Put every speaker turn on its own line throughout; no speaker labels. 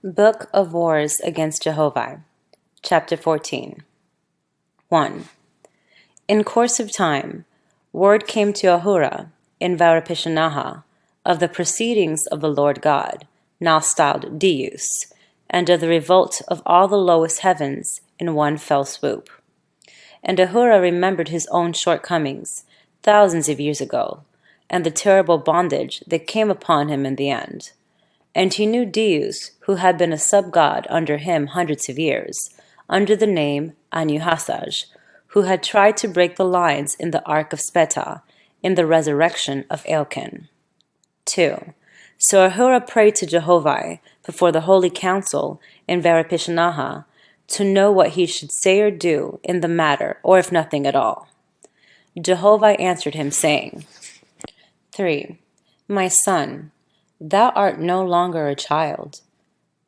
Book of Wars against Jehovih, Chapter 14. 1. In course of time, word came to Ahura in Varapishanaha of the proceedings of the Lord God, now styled Deus, and of the revolt of all the lowest heavens in one fell swoop. And Ahura remembered his own shortcomings thousands of years ago, and the terrible bondage that came upon him in the end. And he knew Deus, who had been a sub-god under him hundreds of years, under the name Anuhasaj, who had tried to break the lines in the Ark of Speta, in the resurrection of Elkin. 2. So Ahura prayed to Jehovih before the holy council in Varapishanaha to know what he should say or do in the matter, or if nothing at all. Jehovih answered him, saying, 3. My son, thou art no longer a child.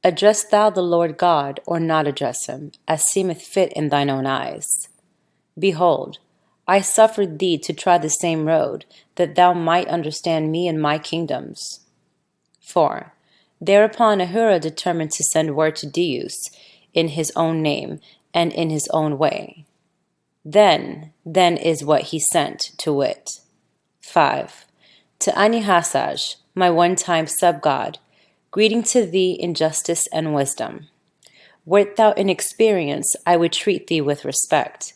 Address thou the Lord God, or not address him, as seemeth fit in thine own eyes. Behold, I suffered thee to try the same road, that thou might understand me and my kingdoms. 4. Thereupon Ahura determined to send word to Deus in his own name and in his own way. Then is what he sent, to wit. 5. To Anuhasaj, my one-time sub-god, greeting to thee in justice and wisdom. Wert thou inexperienced, I would treat thee with respect.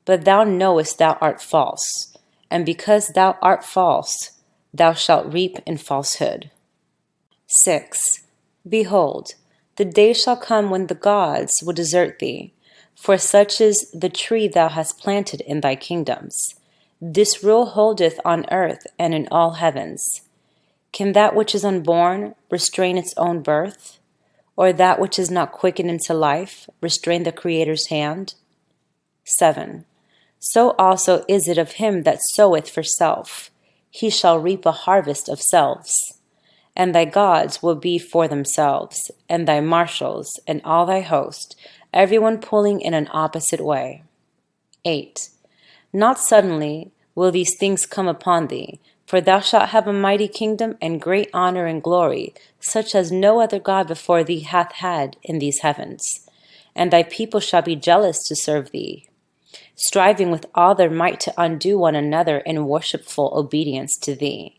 But thou knowest thou art false, and because thou art false, thou shalt reap in falsehood. 6. Behold, the day shall come when the gods will desert thee, for such is the tree thou hast planted in thy kingdoms. This rule holdeth on earth and in all heavens. Can that which is unborn restrain its own birth? Or that which is not quickened into life restrain the Creator's hand? 7. So also is it of him that soweth for self. He shall reap a harvest of selves. And thy gods will be for themselves, and thy marshals, and all thy host, everyone pulling in an opposite way. 8. Not suddenly will these things come upon thee, for thou shalt have a mighty kingdom and great honor and glory, such as no other God before thee hath had in these heavens. And thy people shall be jealous to serve thee, striving with all their might to undo one another in worshipful obedience to thee.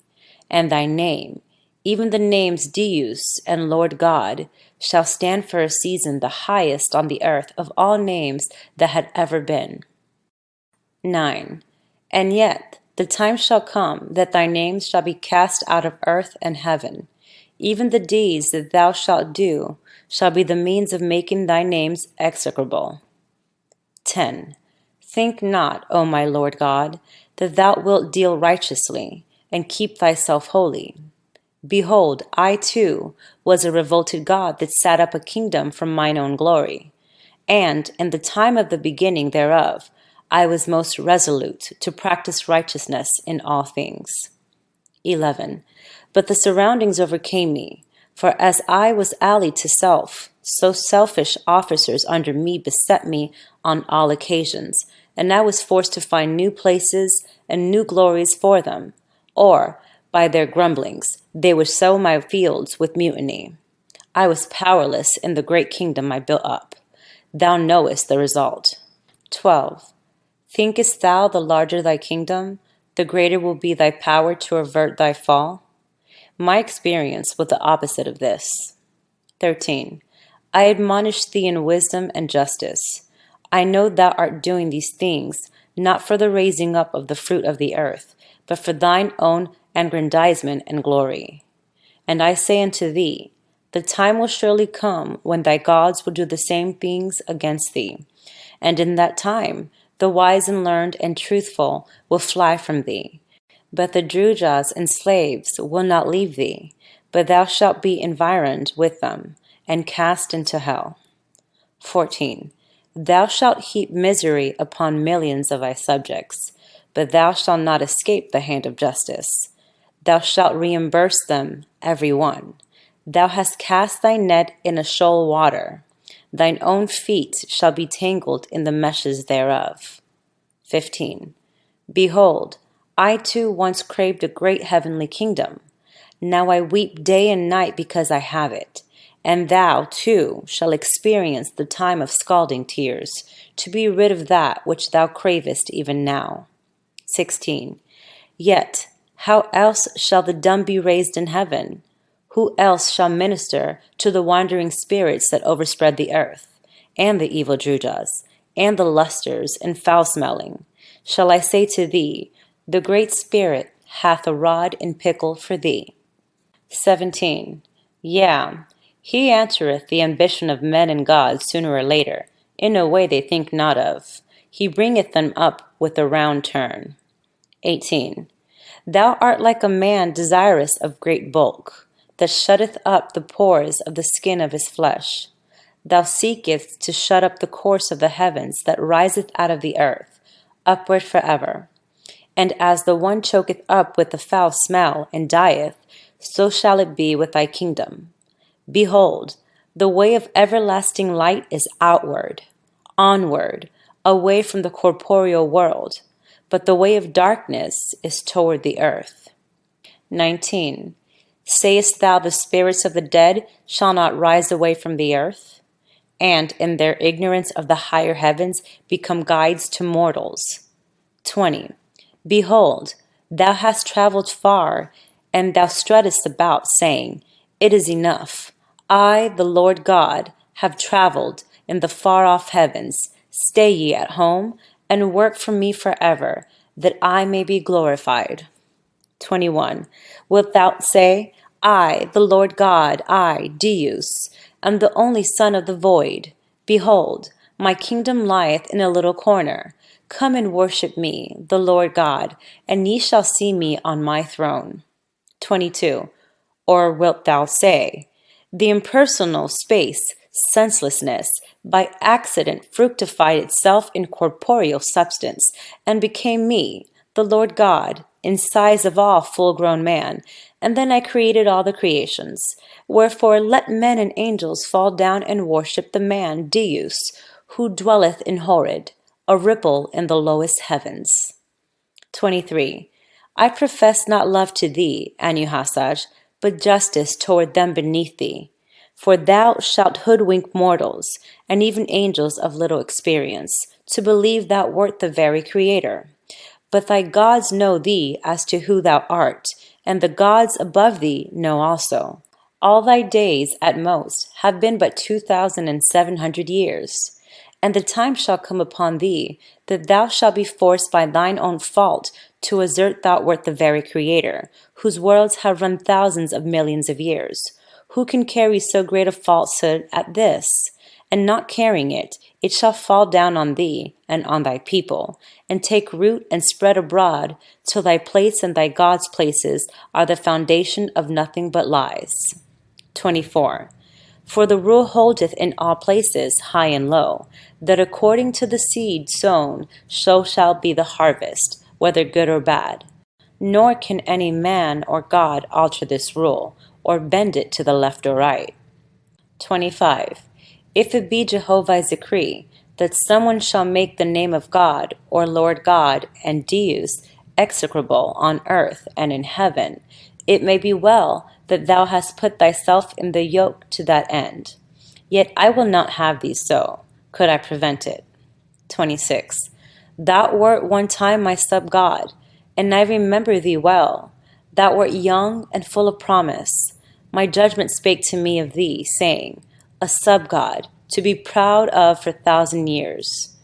And thy name, even the names Deus and Lord God, shall stand for a season the highest on the earth of all names that had ever been. 9. And yet the time shall come that thy names shall be cast out of earth and heaven. Even the deeds that thou shalt do shall be the means of making thy names execrable. 10. Think not, O my Lord God, that thou wilt deal righteously, and keep thyself holy. Behold, I too was a revolted God that set up a kingdom from mine own glory. And in the time of the beginning thereof, I was most resolute to practice righteousness in all things. 11. But the surroundings overcame me, for as I was allied to self, so selfish officers under me beset me on all occasions, and I was forced to find new places and new glories for them, or, by their grumblings, they would sow my fields with mutiny. I was powerless in the great kingdom I built up. Thou knowest the result. 12. Thinkest thou the larger thy kingdom, the greater will be thy power to avert thy fall? My experience was the opposite of this. 13. I admonish thee in wisdom and justice. I know thou art doing these things, not for the raising up of the fruit of the earth, but for thine own aggrandizement and glory. And I say unto thee, the time will surely come when thy gods will do the same things against thee. And in that time, the wise and learned and truthful will fly from thee. But the drujas and slaves will not leave thee, but thou shalt be environed with them, and cast into hell. 14. Thou shalt heap misery upon millions of thy subjects, but thou shalt not escape the hand of justice. Thou shalt reimburse them, every one. Thou hast cast thy net in a shoal water. Thine own feet shall be tangled in the meshes thereof. 15. Behold, I too once craved a great heavenly kingdom. Now I weep day and night because I have it, And thou, too, shalt experience the time of scalding tears, to be rid of that which thou cravest even now. 16. Yet, how else shall the dumb be raised in heaven? Who else shall minister to the wandering spirits that overspread the earth, and the evil Judas, and the lusters and foul-smelling? Shall I say to thee, the great Spirit hath a rod in pickle for thee? 17. Yea, he answereth the ambition of men and gods sooner or later, in a way they think not of. He bringeth them up with a round turn. 18. Thou art like a man desirous of great bulk, that shutteth up the pores of the skin of his flesh. Thou seekest to shut up the course of the heavens that riseth out of the earth, upward forever. And as the one choketh up with the foul smell and dieth, so shall it be with thy kingdom. Behold, the way of everlasting light is outward, onward, away from the corporeal world, but the way of darkness is toward the earth. 19. Sayest thou the spirits of the dead shall not rise away from the earth, and in their ignorance of the higher heavens become guides to mortals? 20. Behold, thou hast traveled far, and thou struttest about, saying, It is enough. I, the Lord God, have traveled in the far-off heavens. Stay ye at home, and work for me forever, that I may be glorified. 21. Wilt thou say, I, the Lord God, I, Deus, am the only Son of the void? Behold, my kingdom lieth in a little corner. Come and worship me, the Lord God, and ye shall see me on my throne. 22. Or wilt thou say, the impersonal space, senselessness, by accident fructified itself in corporeal substance, and became me, the Lord God, in size of all full-grown man, and then I created all the creations. Wherefore let men and angels fall down and worship the man Deus, who dwelleth in Horrid, a ripple in the lowest heavens. 23. I profess not love to thee, Anuhasaj, but justice toward them beneath thee. For thou shalt hoodwink mortals, and even angels of little experience, to believe thou wert the very Creator. But thy gods know thee as to who thou art, and the gods above thee know also. All thy days, at most, have been but 2,700 years. And the time shall come upon thee, that thou shalt be forced by thine own fault to assert thou wert the very Creator, whose worlds have run thousands of millions of years. Who can carry so great a falsehood at this? And not carrying it, it shall fall down on thee and on thy people, and take root and spread abroad, till thy place and thy God's places are the foundation of nothing but lies. 24. For the rule holdeth in all places, high and low, that according to the seed sown, so shall be the harvest, whether good or bad. Nor can any man or God alter this rule, or bend it to the left or right. 25. If it be Jehovah's decree that someone shall make the name of God, or Lord God, and Deus execrable on earth and in heaven, it may be well that thou hast put thyself in the yoke to that end. Yet I will not have thee so, could I prevent it. 26. Thou wert one time my sub-God, and I remember thee well. Thou wert young and full of promise. My judgment spake to me of thee, saying, a sub-God, to be proud of for 1,000 years.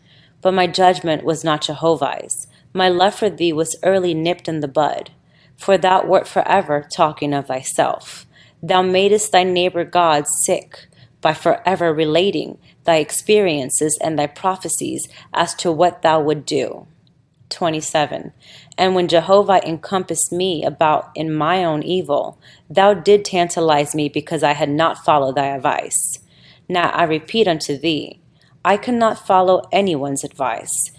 But my judgment was not Jehovah's. My love for thee was early nipped in the bud. For thou wert forever talking of thyself. Thou madest thy neighbor God sick, by forever relating thy experiences and thy prophecies as to what thou would do. 27. And when Jehovah encompassed me about in my own evil, thou did tantalize me because I had not followed thy advice. Now I repeat unto thee, I cannot follow anyone's advice,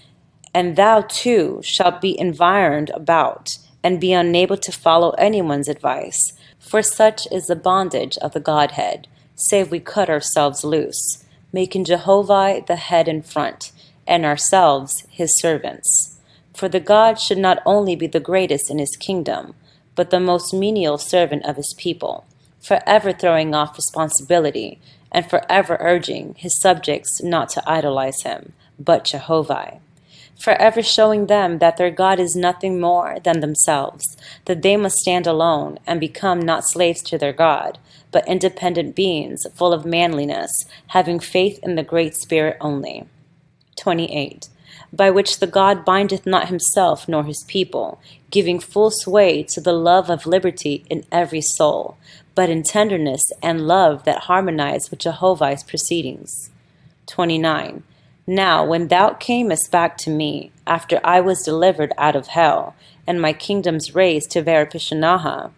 and thou too shalt be environed about, and be unable to follow anyone's advice, for such is the bondage of the Godhead, save we cut ourselves loose, making Jehovah the head in front, and ourselves his servants. For the God should not only be the greatest in his kingdom, but the most menial servant of his people, forever throwing off responsibility, and forever urging his subjects not to idolize him, but Jehovah, forever showing them that their God is nothing more than themselves, that they must stand alone and become not slaves to their God, but independent beings full of manliness, having faith in the Great Spirit only. 28. By which the God bindeth not himself nor his people, giving full sway to the love of liberty in every soul, but in tenderness and love that harmonize with Jehovah's proceedings. 29. Now when thou camest back to me, after I was delivered out of hell, and my kingdoms raised to Varapishanaha,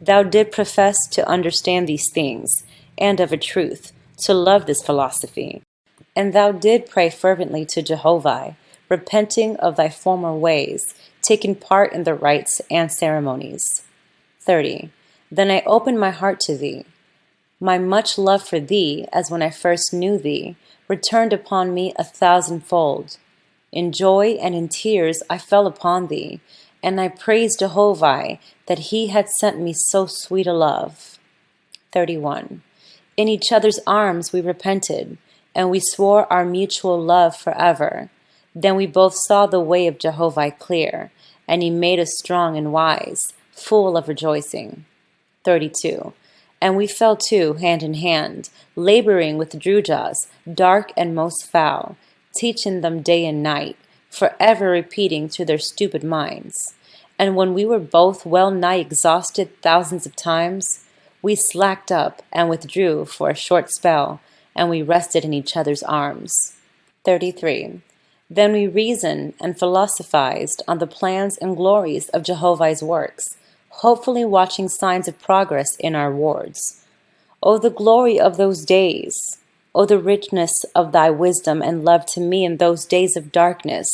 thou did profess to understand these things, and of a truth, to love this philosophy. And thou did pray fervently to Jehovah, repenting of thy former ways, taking part in the rites and ceremonies. 30. Then I opened my heart to thee. My much love for thee, as when I first knew thee, returned upon me 1,000-fold. In joy and in tears I fell upon thee, and I praised Jehovah that he had sent me so sweet a love. 31. In each other's arms we repented, and we swore our mutual love forever. Then we both saw the way of Jehovah clear, and he made us strong and wise, full of rejoicing. 32. And we fell to, hand in hand, laboring with Drujas, dark and most foul, teaching them day and night, forever repeating to their stupid minds. And when we were both well nigh exhausted thousands of times, we slacked up and withdrew for a short spell, and we rested in each other's arms. 33. Then we reasoned and philosophized on the plans and glories of Jehovah's works, hopefully watching signs of progress in our wards. O the glory of those days! O the richness of thy wisdom and love to me in those days of darkness!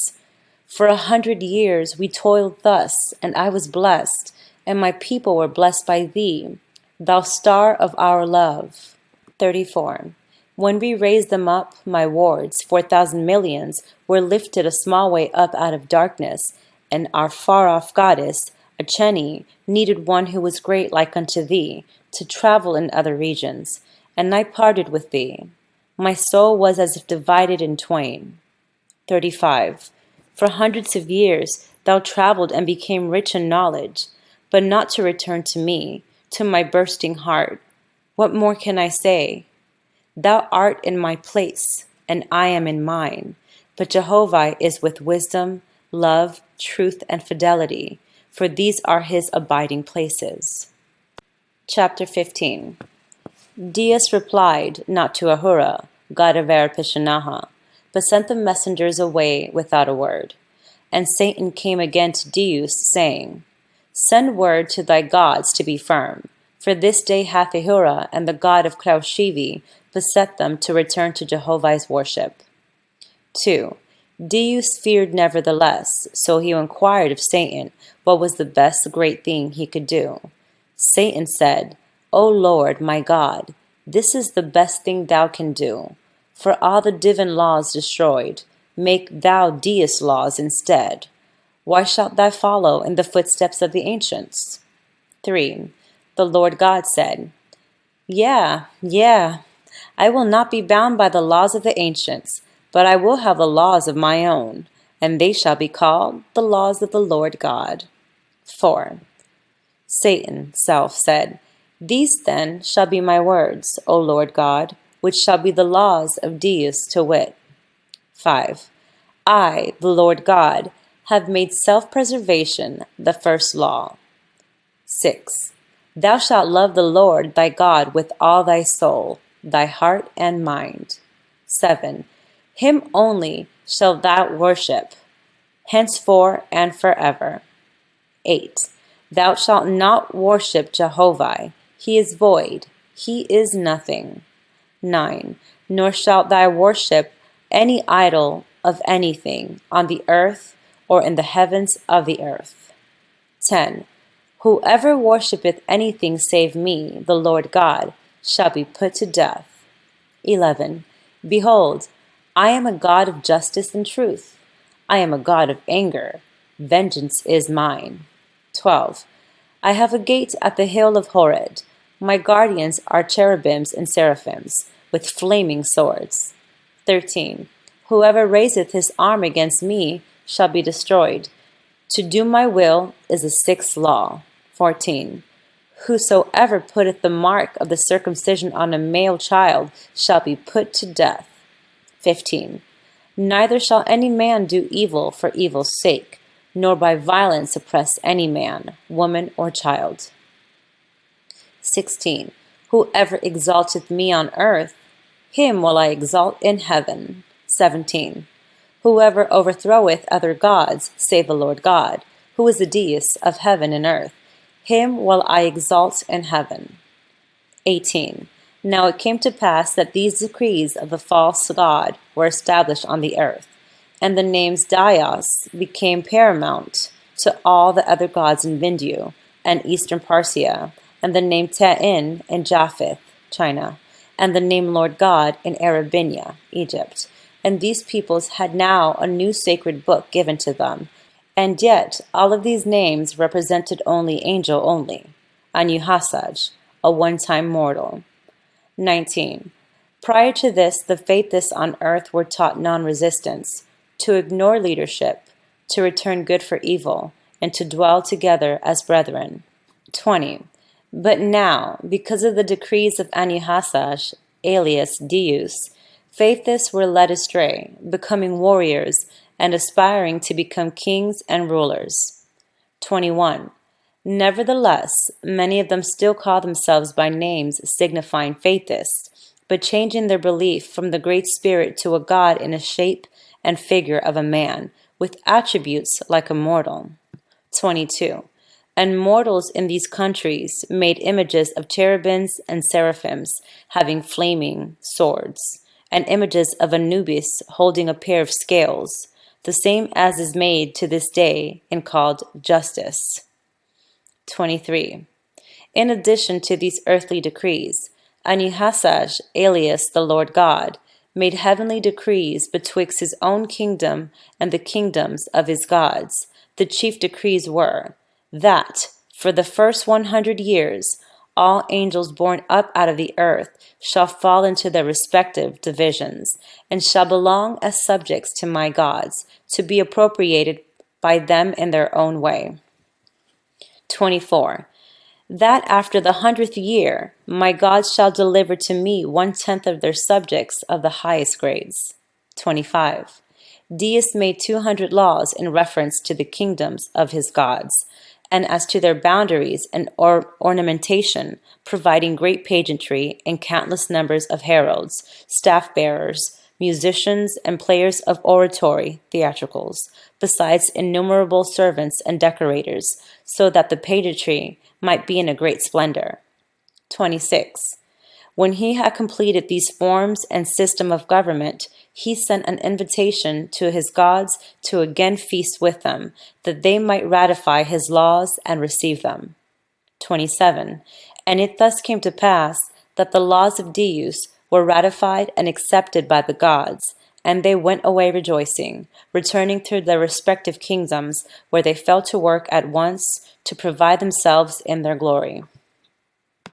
For 100 years we toiled thus, and I was blessed, and my people were blessed by thee, thou star of our love. 34. When we raised them up, my wards, 4,000 millions, were lifted a small way up out of darkness, and our far-off goddess, Acheni, needed one who was great like unto thee, to travel in other regions, and I parted with thee. My soul was as if divided in twain. 35. For hundreds of years thou traveled and became rich in knowledge, but not to return to me, to my bursting heart. What more can I say? Thou art in my place, and I am in mine, but Jehovah is with wisdom, love, truth, and fidelity, for these are his abiding places. Chapter 15. Deus replied not to Ahura, god of Varapishanaha, but sent the messengers away without a word. And Satan came again to Deus, saying, Send word to thy gods to be firm, for this day hath Ahura and the god of Ch.14-15 beset them to return to Jehovah's worship. 2. Deus feared nevertheless, so he inquired of Satan what was the best great thing he could do. Satan said, O Lord, my God, this is the best thing thou can do. For all the divine laws destroyed, make thou Deus laws instead. Why shalt thou follow in the footsteps of the ancients? 3. The Lord God said, Yeah, I will not be bound by the laws of the ancients, but I will have the laws of my own, and they shall be called the laws of the Lord God. 4. Satan self said, These then shall be my words, O Lord God, which shall be the laws of Deus, to wit. 5. I, the Lord God, have made self-preservation the first law. 6. Thou shalt love the Lord thy God with all thy soul, thy heart and mind. 7. Him only shalt thou worship, henceforth and forever. 8. Thou shalt not worship Jehovah, he is void, he is nothing. 9. Nor shalt thou worship any idol of anything on the earth or in the heavens of the earth. 10. Whoever worshippeth anything save me, the Lord God, shall be put to death. 11. Behold, I am a God of justice and truth. I am a God of anger. Vengeance is mine. 12. I have a gate at the hill of Horeb. My guardians are cherubims and seraphims, with flaming swords. 13. Whoever raiseth his arm against me shall be destroyed. To do my will is the sixth law. 14. Whosoever putteth the mark of the circumcision on a male child shall be put to death. 15. Neither shall any man do evil for evil's sake, nor by violence oppress any man, woman, or child. 16. Whoever exalteth me on earth, him will I exalt in heaven. 17. Whoever overthroweth other gods, save the Lord God, who is the Deus of heaven and earth, him will I exalt in heaven. 18. Now it came to pass that these decrees of the false god were established on the earth, and the names Dios became paramount to all the other gods in Vindu and eastern Parsia, and the name Ta'in in Japheth, China, and the name Lord God in Arabinia, Egypt. And these peoples had now a new sacred book given to them, and yet all of these names represented only angel only, Anuhasaj, a one-time mortal. 19. Prior to this, the faithless on earth were taught non-resistance, to ignore leadership, to return good for evil, and to dwell together as brethren. 20. But now, because of the decrees of Anuhasaj, alias Deus, faithless were led astray, becoming warriors and aspiring to become kings and rulers. 21. Nevertheless, many of them still call themselves by names signifying faithists, but changing their belief from the Great Spirit to a god in a shape and figure of a man, with attributes like a mortal. 22. And mortals in these countries made images of cherubims and seraphims, having flaming swords, and images of Anubis holding a pair of scales, the same as is made to this day and called justice. 23. In addition to these earthly decrees, Anuhasaj, alias the Lord God, made heavenly decrees betwixt his own kingdom and the kingdoms of his gods. The chief decrees were, that, for the first 100 years, all angels born up out of the earth shall fall into their respective divisions, and shall belong as subjects to my gods, to be appropriated by them in their own way. 24. That after the 100th year, my gods shall deliver to me 1/10 of their subjects of the highest grades. 25. Deus made 200 laws in reference to the kingdoms of his gods, and as to their boundaries and ornamentation, providing great pageantry and countless numbers of heralds, staff-bearers, musicians, and players of oratory, theatricals, besides innumerable servants and decorators, so that the pageantry might be in a great splendor. 26. When he had completed these forms and system of government, he sent an invitation to his gods to again feast with them, that they might ratify his laws and receive them. 27. And it thus came to pass that the laws of Deus were ratified and accepted by the gods, and they went away rejoicing, returning to their respective kingdoms, where they fell to work at once to provide themselves in their glory.